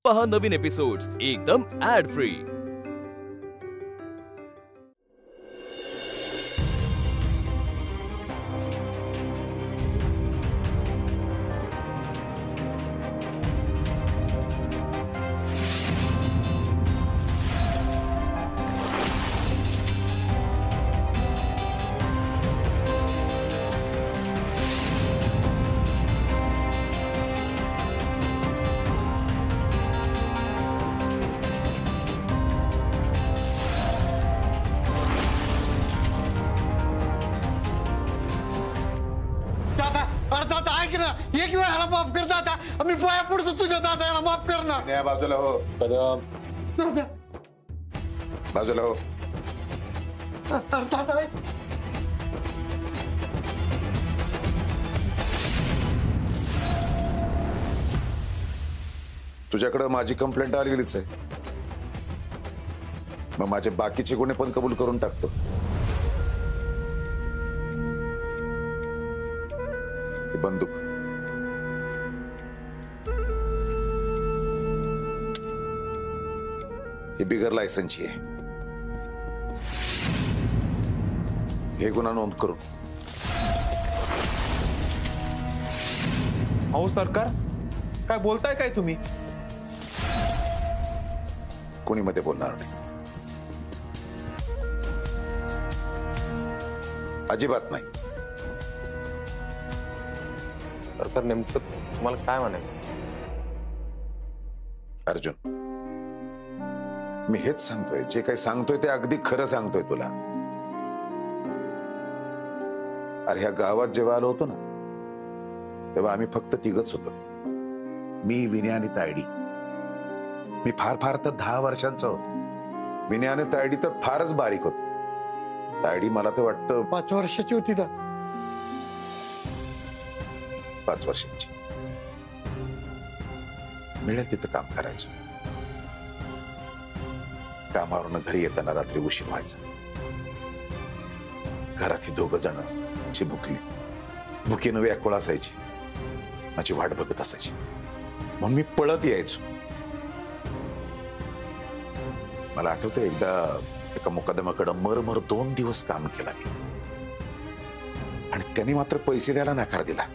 पहा नवीन एपिसोड्स एकदम add free. एक वेळा माफ कर दादा, आम्ही पाया पडतो तुझ्या दादाला, माफ कर ना। नाही बाजूला हो कदम, दादा बाजूला हो। अरे दादा, तुझ्याकडे माझी कंप्लेंट आलेलीच आहे, मग माझे बाकीचे गुन्हे पण कबूल करून टाकतो। ही बंदूक ही बिगर लायसनची आहे, हे गुन्हा नोंद करून। अहो सरकार, काय बोलताय काय तुम्ही? कोणी मध्ये बोलणार नाही, अजिबात नाही। सरकार नेमकं तुम्हाला काय म्हणायचं? अर्जुन, मी हेच सांगतोय, जे काही सांगतोय ते अगदी खरं सांगतोय तुला। अरे ह्या गावात जेव्हा आलो होतो ना, तेव्हा आम्ही फक्त तिघच होतो, मी, विनय आणि तायडी। मी फार फार तर 10 वर्षांचा होतो, विनय आणि तायडी तर फारच बारीक होती। तायडी मला तर वाटतं 5 वर्षाची होती ना। 5 वर्षांची। मिळेल तिथं काम करायचं, कामावरून घरी येताना रात्री उशीर व्हायचा। घरात ही 2 जण चिमुकली भुकीनं व्याकुळ असायची, माझी वाट बघत असायची, म्हणून मी पळत यायचो। मला आठवतं एकदा एका मुकदमाकडे मर 2 दिवस काम केलं मी, आणि त्यांनी मात्र पैसे द्यायला नकार दिला।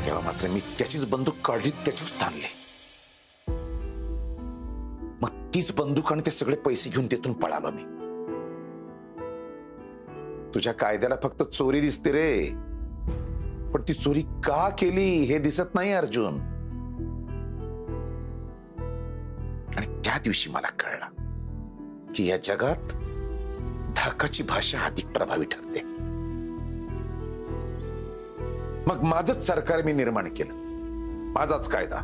तेव्हा मात्र मी त्याचीच बंदूक काढली, त्याच्यावर ताणले, मग तीच बंदूक आणि ते सगळे पैसे घेऊन तिथून पळालो मी। तुझ्या कायद्याला फक्त चोरी दिसते रे, पण ती चोरी का केली हे दिसत नाही अर्जुन। आणि त्या दिवशी मला कळलं की या जगात धाकाची भाषा अधिक प्रभावी ठरते। मग माझंच सरकार मी निर्माण केलं, माझाच कायदा,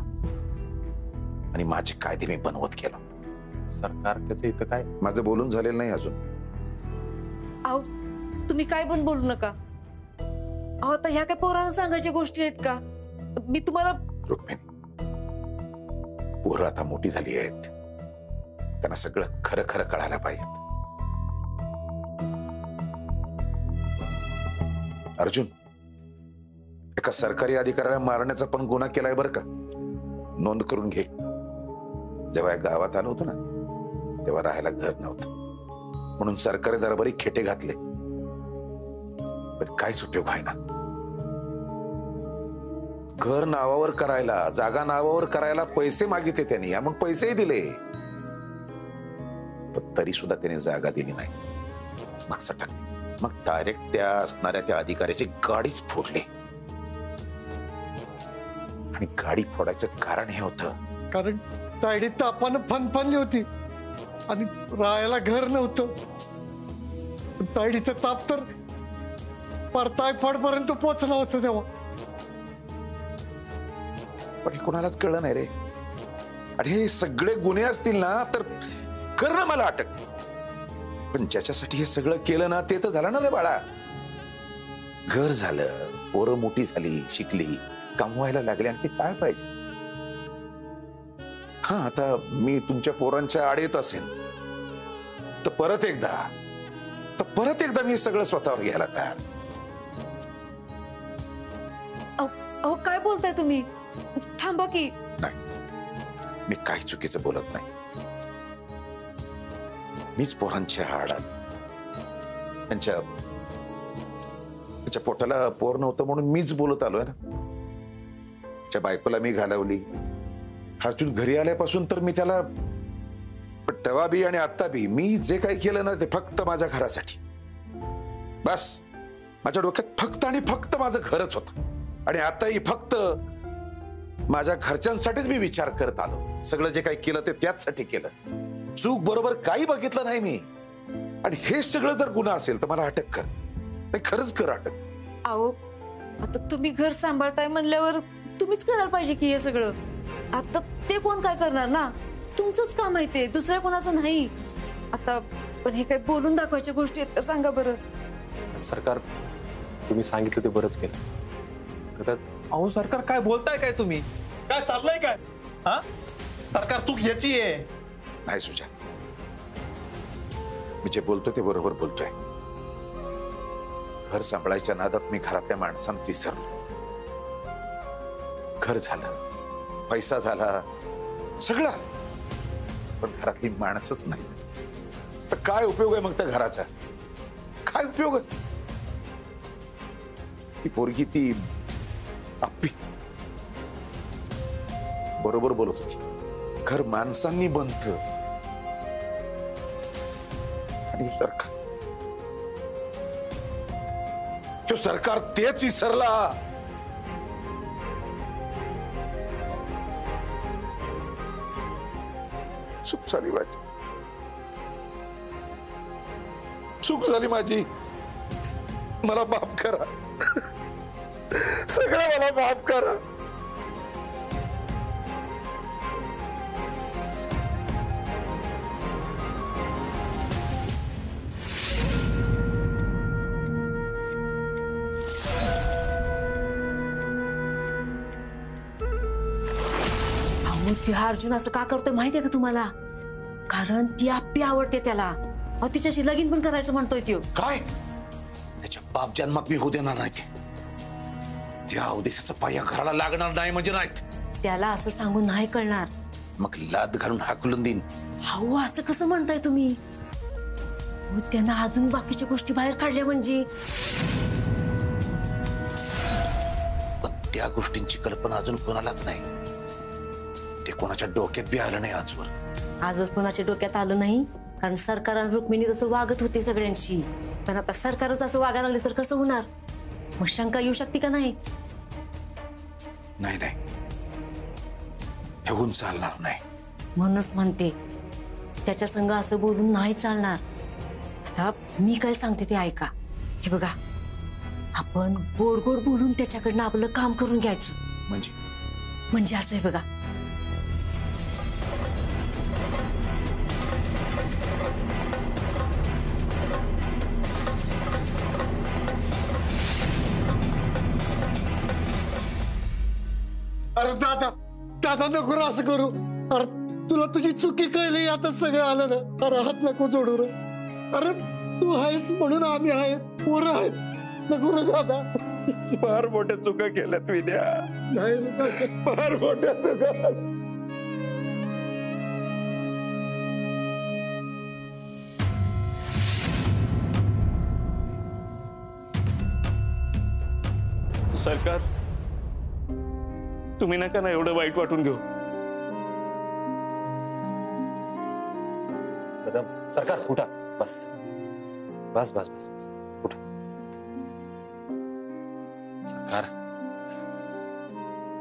आणि माझे कायदे मी बनवत गेलो। सरकार त्याचं इथं काय? माझं बोलून झालेलं नाही अजून। अहो तुम्ही काय पण बोलू नका। अहो आता ह्या काय पोरांना सांगायच्या गोष्टी आहेत का? मी तुम्हाला रुक्मिणी, पोरं आता मोठी झाली आहेत, त्यांना सगळं खरं खरं कळायला पाहिजे। अर्जुन, एका सरकारी अधिकाऱ्याला मारण्याचा पण गुन्हा केलाय बरं का, नोंद करून घे। जेव्हा या गावात आलो होतो ना, तेव्हा राहायला घर नव्हतं, म्हणून सरकारी दरबारी खेटे घातले, पण काहीच उपयोग आहे ना। घर नावावर करायला, जागा नावावर करायला पैसे मागितले त्यांनी, मग पैसेही दिले, पण तरी सुद्धा त्याने जागा दिली नाही। मग सटक, मग डायरेक्ट त्या असणाऱ्या त्या अधिकाऱ्याची गाडीच फोडली। आणि गाडी फोडायचं कारण हे होतं, कारण तायडी तापानं फनफनली होती आणि राहायला घर नव्हतं। तायडीचा ताप तर टायफॉइड पर्यंत पोहोचला होता तेव्हा। पण हे कोणालाच कळलं नाही रे। आणि हे सगळे गुन्हे असतील ना तर कर ना मला अटक, पण ज्याच्यासाठी हे सगळं केलं ना ते तर झालं ना रे बाळा। घर झालं, पोरं मोठी झाली, शिकली, कमवायला लागले, आणि ते काय पाहिजे? हा, आता मी तुमच्या पोरांच्या आडेत असेन तर परत एकदा मी सगळं स्वतःवर घ्यायला तयार। अहो काय बोलताय तुम्ही? थांबा की. नाही, मी काही चुकीचं बोलत नाही. मीच पोरांच्या हाडात त्यांच्या पोटाला पोर नव्हतं म्हणून मीच बोलत आलोय ना. त्या बायकोला मी घालवली. अर्जुन घरी आल्यापासून तर मी त्याला, पण तेव्हा बी आणि आता बी मी जे काही केलं ना ते फक्त माझ्या घरासाठी. बस माझ्या डोक्यात फक्त आणि फक्त माझं घरच होतं. आणि आताही फक्त माझ्या घरच्यांसाठीच मी विचार करत आलो. सगळं जे काही केलं ते त्याचसाठी केलं. चूक बरोबर काही बघितलं नाही मी. आणि हे सगळं जर गुन्हा असेल तर मला अटक कर. नाही, खरंच कर अटक. अहो आता तुम्ही घर सांभाळताय म्हणल्यावर तुम्हीच करायला पाहिजे की हे सगळं. आता ते कोण काय करणार ना? तुमचंच काम आहे ते, दुसऱ्या कोणाचं नाही. आता पण हे काय बोलून दाखवायच्या गोष्टी आहेत का सांगा बरं? सरकार, तुम्ही सांगितलं ते बरंच केलं. अहो सरकार, काय बोलताय काय तुम्ही? काय चाललंय काय? हा सरकार, चूक याची आहे. नाही सुजा, मी जे बोलतोय ते बरोबर बोलतोय. घर सांभाळायच्या नादात मी घरातल्या माणसांना विसरलो. घर झालं, पैसा झाला, सगळं, पण घरातली माणसंच नाही. तर काय उपयोग आहे मग त्या घराचा? काय उपयोग आहे? ती पोरगी, ती आप्पी बरोबर बोलत होती. घर माणसांनी बनतं. आणि सरकार तेच विसरला. चूक झाली माझी, चूक झाली माझी. मला माफ करा. सगळं मला माफ करा. ते अर्जुन असं का करतोय माहितीये का तुम्हाला? कारण ती आप्पी आवडते त्याला. अहो तिच्याशी लगीन पण करायचं म्हणतोय तो. काय? त्याच्या बाप जन्मात मी होऊ देणार नाही. त्या अवदेशाचा पाया घराला लागणार नाही म्हणजे नाहीत. त्याला असं सांगून नाही कळणार. मग लाद घालून हाकलून देईन. अहो असं कसं म्हणताय तुम्ही? त्यानं अजून बाकीच्या गोष्टी बाहेर काढल्या म्हणजे. पण त्या गोष्टींची कल्पना अजून कोणालाच नाही. ते कोणाच्या डोक्यात बी आलं नाही आजवर. आजच कोणाच्या डोक्यात आलं नाही, कारण सरकार आणि रुक्मिणी तसं वागत होते सगळ्यांशी. पण आता सरकारच असं वागायला लागले तर कसं होणार? मग शंका येऊ शकते का नाही? नाही नाही, हेऊन चालणार नाही. म्हणूनच म्हणते त्याच्या संग असं बोलून नाही चालणार. आता मी काय सांगते ते ऐका. हे बघा, आपण गोड गोड बोलून त्याच्याकडनं आपलं काम करून घ्यायचं. म्हणजे असं आहे बघा, अरे दादा, दादा नको रे असं करू. अरे तुला तुझी चुकी कळली, आता सगळं आलं ना. अरे हात नको जोडू रे. अरे तू आहेस म्हणून आम्ही आहे, पोरं आहेत. नको रे दादा. फार मोठ्या चुका केल्यात विद्या. नाही रे दादा, फार मोठ्या चुका. सरकार, तुम्ही नका ना एवढं वाईट वाटून घेऊ. सरकार उठा. बस बस बस बस बस, उठा. सरकार,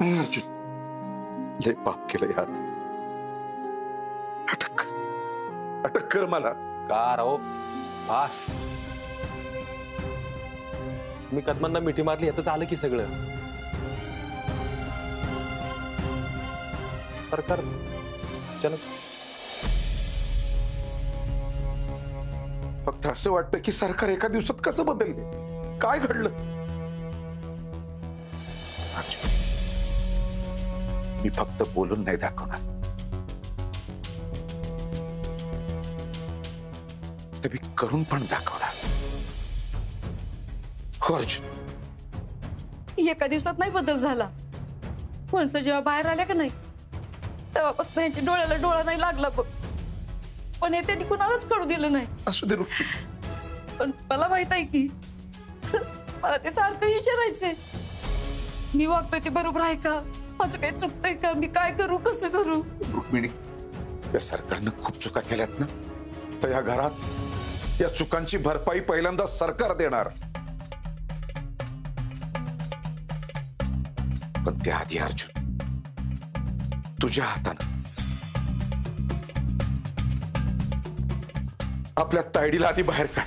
अर्जुन, लय पाप केलं यात. अटक कर मला. का राहो? बास. मी कदमांना मिठी मारली, आता झालं की सगळं. सरकार फक्त असं वाटतं की सरकार एका दिवसात कसं बदलले? काय घडलं? मी फक्त बोलून नाही दाखवणार, ते मी करून पण दाखवणार. हो अर्जुन, एका दिवसात नाही बदल झाला. माणसं जेव्हा बाहेर आल्या का नाही तेव्हापासून यांच्या डोळ्याला डोळा नाही लागला बघ. पण हे त्यांनी कुणालाच कळू दिलं नाही. असू दे रुक्मिणी. पण मला माहित आहे की मला ते सारखं विचारायचंय मी वागतोय ते बरोबर आहे का, माझं काही चुकतंय का, मी काय करू कसं करू. रुक्मिणी, या सरकारनं खूप चुका केल्यात ना, तर या घरात या चुकांची भरपाई पहिल्यांदा सरकार देणार. पण त्याआधी अर्जुन, तुझ्या हातानं आपल्या तायडीला आधी बाहेर काढ.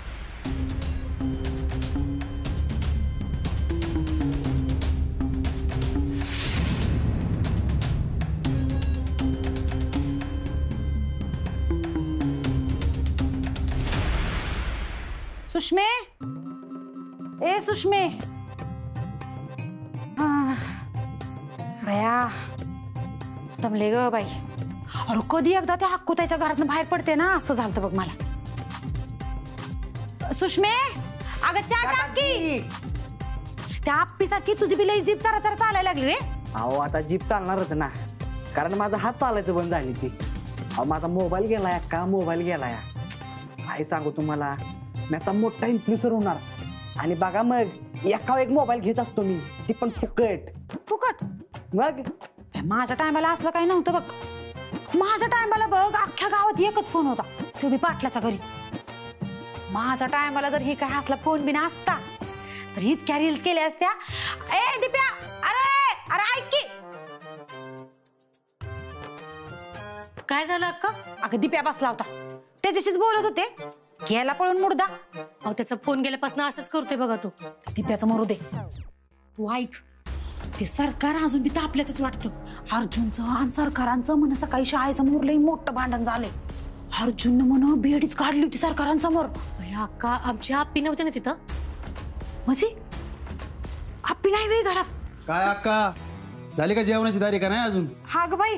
सुषमे, ए सुषमे. बया दमले ग बाई. अरे कधी एकदा त्या हक्कुताईच्या घरातून बाहेर पडते ना, असं झालं बघ मला. सुषमे, अगं चहा टाक की. त्या आप्पीसारखी तुझी बी लई जीप जरा जरा चालायला लागली रे. अहो आता जीप चालणारच ना, कारण माझा हात चालायचं बंद झाली ती. अहो माझा मोबाईल गेलाय का, मोबाईल गेलाय. काय सांगू तुम्हाला, मी आता मोठा इन्फ्लुएन्सर होणार. आणि बघा मग एका एक मोबाईल घेत असतो मी, ती पण फुकट. फुकट? मग माझ्या टायमाला असलं काही नव्हतं बघ. माझ्या टायमाला बघ अख्ख्या गावात एकच फोन होता, तो बी पाटलाच्या घरी. माझ्या टायमाला जर ही काय असला फोन बिना असता तर इतक्या रील्स केल्या असत्या. ए दिप्या, अरे अरे ऐक की. काय झालं अक्का? अगं दिप्या बसला होता, त्याच्याशीच बोलत होते, गेला पळून मुर्दा. अहो त्याचा फोन गेल्यापासून असंच करतोय बघा तो. दिप्याचं मरू दे, तू ऐक. ते सरकार अजून बी तापल्यातच वाटतं. अर्जुनचं आणि सरकारांचं म्हण सकाळी शाळेसमोर लई मोठं भांडण झालंय. अर्जुननं म्हण बेडीच काढली होती सरकारांसमोर. अक्का आमची आप्पी नव्हती ना तिथं? म्हणजे आप्पी नाही वेळ घरात? काय अक्का, झाली का जेवणाची तयारी का नाही अजून? हा ग बाई,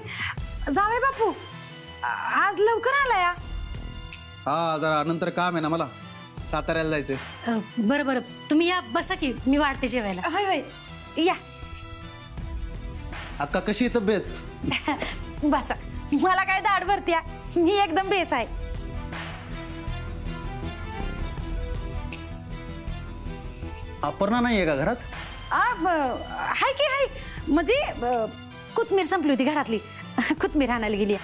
जावे बापू आज लवकर आला या. हा, जरा नंतर काम आहे ना मला, साताऱ्याला जायचंय. बरं बरं, तुम्ही या, बसा की, मी वाढते जेवायला. होय होय, या. अक्का कशी आहे तब्येत? बसा, मला काय दाढ भरत्या, मी एकदम बेस आहे. अपर्णा नाहीये का घरात? हाय की हाय, म्हणजे कोथमीर संपली होती घरातली, कोथमीर आणायला गेली.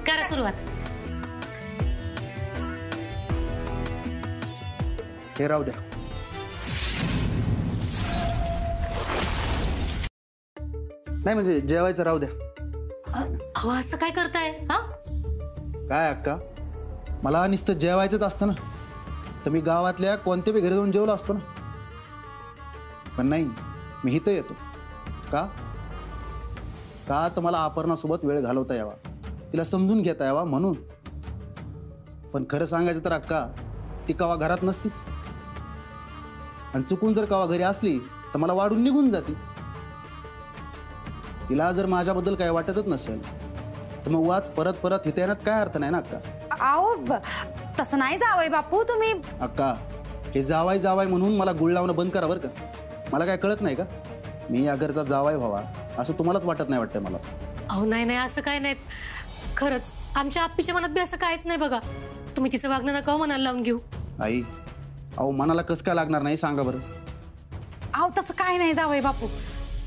करा सुरुवात. हे राहू द्या. नाही म्हणजे जेवायचं राहू द्या. अहो असं काय करताय? हा काय अक्का, मला नुसतं जेवायचंच असतं ना, तर मी गावातल्या कोणत्या बी घरी जाऊन जेवलो असतो ना. पण नाही, मी इथं येतो का तर मला अपर्णासोबत वेळ घालवता यावा, तिला समजून घेता यावा म्हणून. पण खरं सांगायचं तर अक्का, ती कवा घरात नसतीच, आणि चुकून जर कवा घरी असली तर मला वाढून निघून जाते. तिला जर माझ्याबद्दल काय वाटतच नसेल तर मग वाच परत परत इथे येण्यात काय अर्थ नाही ना अक्का. आओ तसं नाही जावय बापू तुम्ही. अक्का, हे जावाय जावाय म्हणून मला गुळ लावणं बंद करा बरं का. मला काय कळत नाही का, मी या घरचा जावाय व्हावा असं तुम्हालाच वाटत नाही वाटतंय मला? अहो नाही नाही, असं काय नाही. खरंच आमच्या आप्पीच्या मनात बी असं काहीच नाही बघा. तुम्ही तिचं वागणं नका मनाला लावून घेऊ. आई, अहो मनाला कसं काय लागणार नाही सांगा बरं. अहो तसं काय नाही जावय बापू,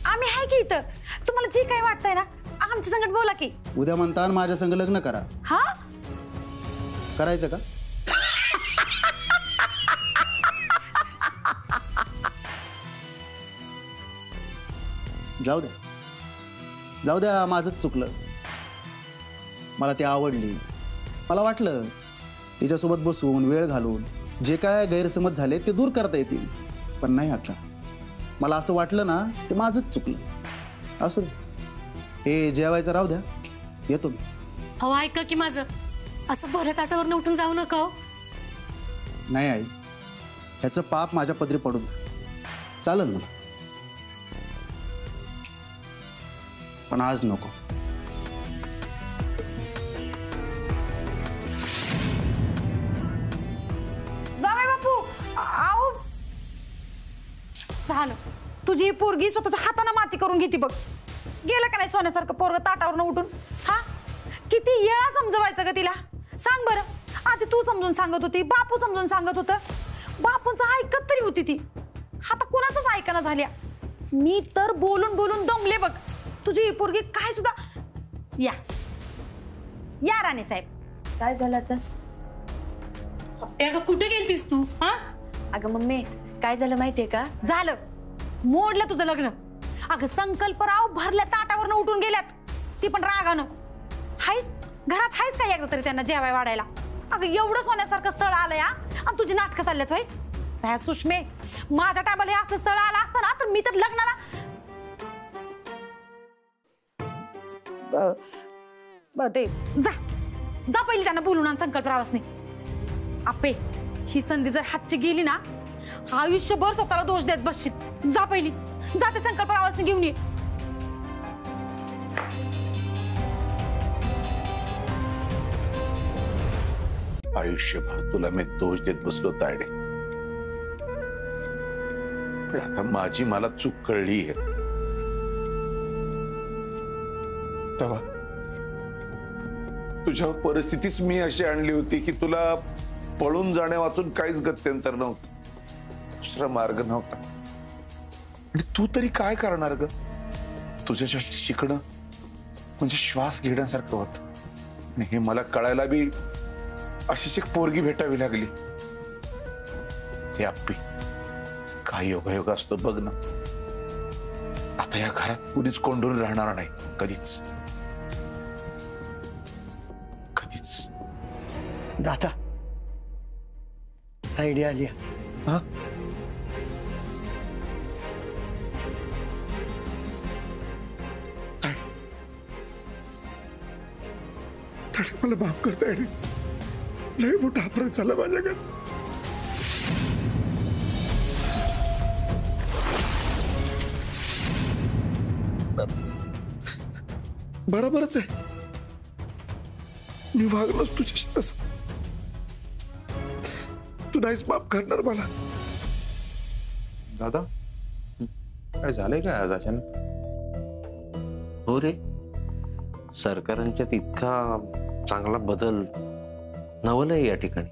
आम्ही आहे की इथं. तुम्हाला जे काही वाटतंय ना आमच्या संगत बोला की. उद्या म्हणता माझ्या संग लग्न करा. हा करायचं का? जाऊ द्या जाऊ द्या, माझंच चुकलं. मला ती आवडली, मला वाटलं तिच्यासोबत बसून वेळ घालून जे काय गैरसमज झाले ते दूर करता येतील. पण नाही अक्का, मला असं वाटलं ना ते माझंच चुकलं. असू दे, हे जेवायचं राहू द्या, येतो मी. अहो ऐका की माझं, असं भल्या ताटावरनं उठून जाऊ नका हो. नाही आई, ह्याचं पाप माझ्या पदरी पडू दे, चालेल मला, पण आज नको. झालं, तुझी ही पोरगी स्वतःच्या हाताने माती करून घेते बघ. गेलं का नाही सोन्यासारखं पोरग ताटावरनं उठून? हा, किती वेळा समजवायचं ग तिला? सांग बरं. आधी तू समजून सांगत होती, बापू समजून सांगत होतं, बापूंचं ऐकत तरी होती ती. आता कोणाचंच ऐकणं झाल्या. मी तर बोलून बोलून दमले बघ. तुझी ही पोरगी काय सुद्धा. या या राणे साहेब. काय झालं आता? अगं कुठे गेलतीस तू? हा, अगं मम्मी, काय झालं माहितीये का? झालं, मोडलं तुझं लग्न. अगं संकल्पराव भरल्या ताटावरनं उठून गेल्यात, ती पण रागानं. हायस घरात, हायस काय एकदा तरी त्यांना जेवाय वाढायला? अगं एवढं सोन्यासारखं स्थळ आलंय आणि तुझी नाटकं चालल्यात होय. काय सुषमे, माझ्या टायमाला हे असलं स्थळ आलं असतं ना तर मी तर लग्नाला ते जा जा पहिली त्यांना बोलून आण संकल्परावासनी. आपे, ही संधी जर हातची गेली ना, आयुष्यभर स्वतःला दोष देत बसशील. जा पहिली, जा ते संकल्परावासनी घेऊन ये. आयुष्यभर तुला मी दोष देत बसलो तायडे, पण आता माझी मला चूक कळली आहे. तेव्हा तुझ्या परिस्थितीच मी अशी आणली होती की तुला पळून जाण्या वाचून काहीच गत्यंतर नव्हतं, दुसरा मार्ग नव्हता. आणि तू तरी काय करणार ग? तुझ्याच्या शिकणं म्हणजे श्वास घेण्यासारखं होतं. आणि हे मला कळायला बी अशीच एक पोरगी भेटावी लागली. ते अप्पी, काय योगायोग असतो बघ ना. आता या घरात कुणीच कोंडून राहणार नाही, कधीच कधीच. दादा, आयडिया आली. हा, मला माफ करता येईल. लय मोठा अपराध झाला माझ्याकडे. बरोबरच आहे, मी वागलोच तुझ्याशी तसं. तू नाहीच माफ करणार मला. दादा, काय झालंय काय आज अचानक? हो रे, सरकारांच्यात इतका चांगला बदल नवलय या ठिकाणी.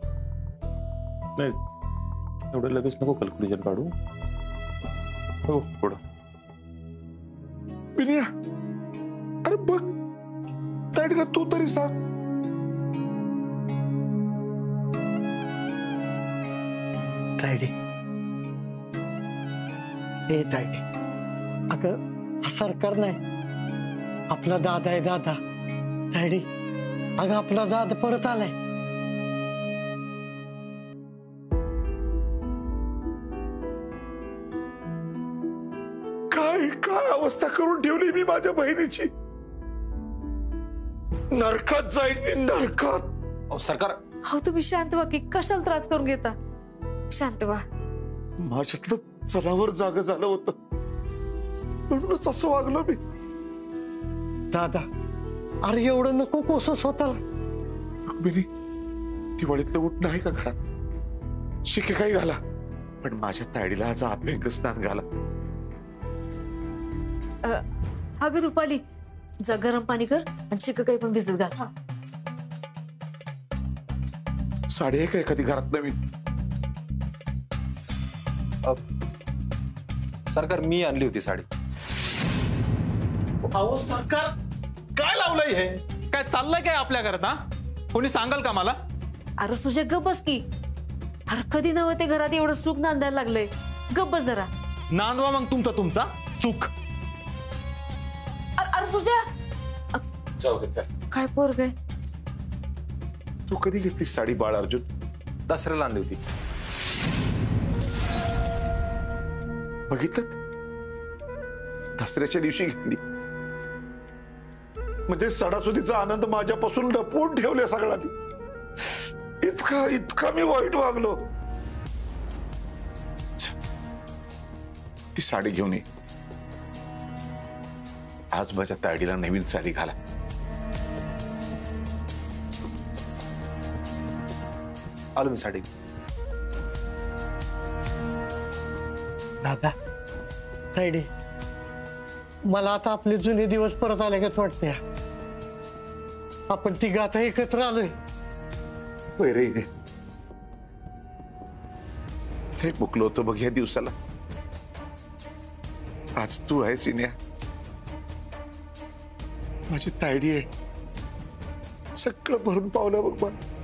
नाही, एवढं लगेच नको कॅल्क्युलेशन काढू. हो पुढं. विनया, अरे बघ तायडीला तू तरी सांग. तायडे, ए तायडे, अगं हा सरकार नाही, आपला दादा आहे दादा. तायडे, अगं आपला दादा परत आलाय. काय काय अवस्था करून ठेवली मी माझ्या बहिणीची. नरकात जाईल मी, नरकात. सरकार, हो तुम्ही शांत व्हा की, कशाला त्रास करून घेता? शांत व्हा. माझ्यातलं जनावर जाग झालं होतं, म्हणूनच असं वागलो मी. दादा, अरे एवढं नको कोसो स्वतःला. रुक्मिणी, दिवाळीतलं उठ नाही का घरात? शिके काही घाला, पण माझ्या तायडीला आज अभ्यंग स्नान घाला. अगं रुपाली, जा गरम पाणी कर आणि शिक काही पण भिजत घाल. साडी आहे का एखादी घरात नवीन? सरकार, मी आणली होती साडी. अहो सरकार, काय लावलंय हे? काय चाललंय काय आपल्या घरात? हा, कोणी सांगाल का मला? अरे सुजय गप बस की. अरे कधी नव्हे ते घरात एवढं सुख नांदायला लागलंय. गप बस जरा. नांदवा मग तुमचा सुख. अरे सुजय, जाऊ दे. काय पोरग आहे? तू कधी घेतलीस साडी बाळ अर्जुन? दसऱ्याला आणली होती. बघितलं, दसऱ्याच्या दिवशी घेतली. म्हणजे सणासुदीचा आनंद माझ्यापासून लपवून ठेवले सगळ्यांनी. इतका मी वाईट वागलो. ती साडी घेऊन ये. आज माझ्या तायडीला नवीन साडी घाला. आलो मी साडी. दादा, तायडे, मला आता आपले जुने दिवस परत आल्यागत वाटते. आपण तिघ आता एकत्र आलोय. रे हे मुकलो होतो बघ या दिवसाला. आज तू आहेस इन्या, माझी तायडी आहे. सगळं भरून पावलं बघ मला.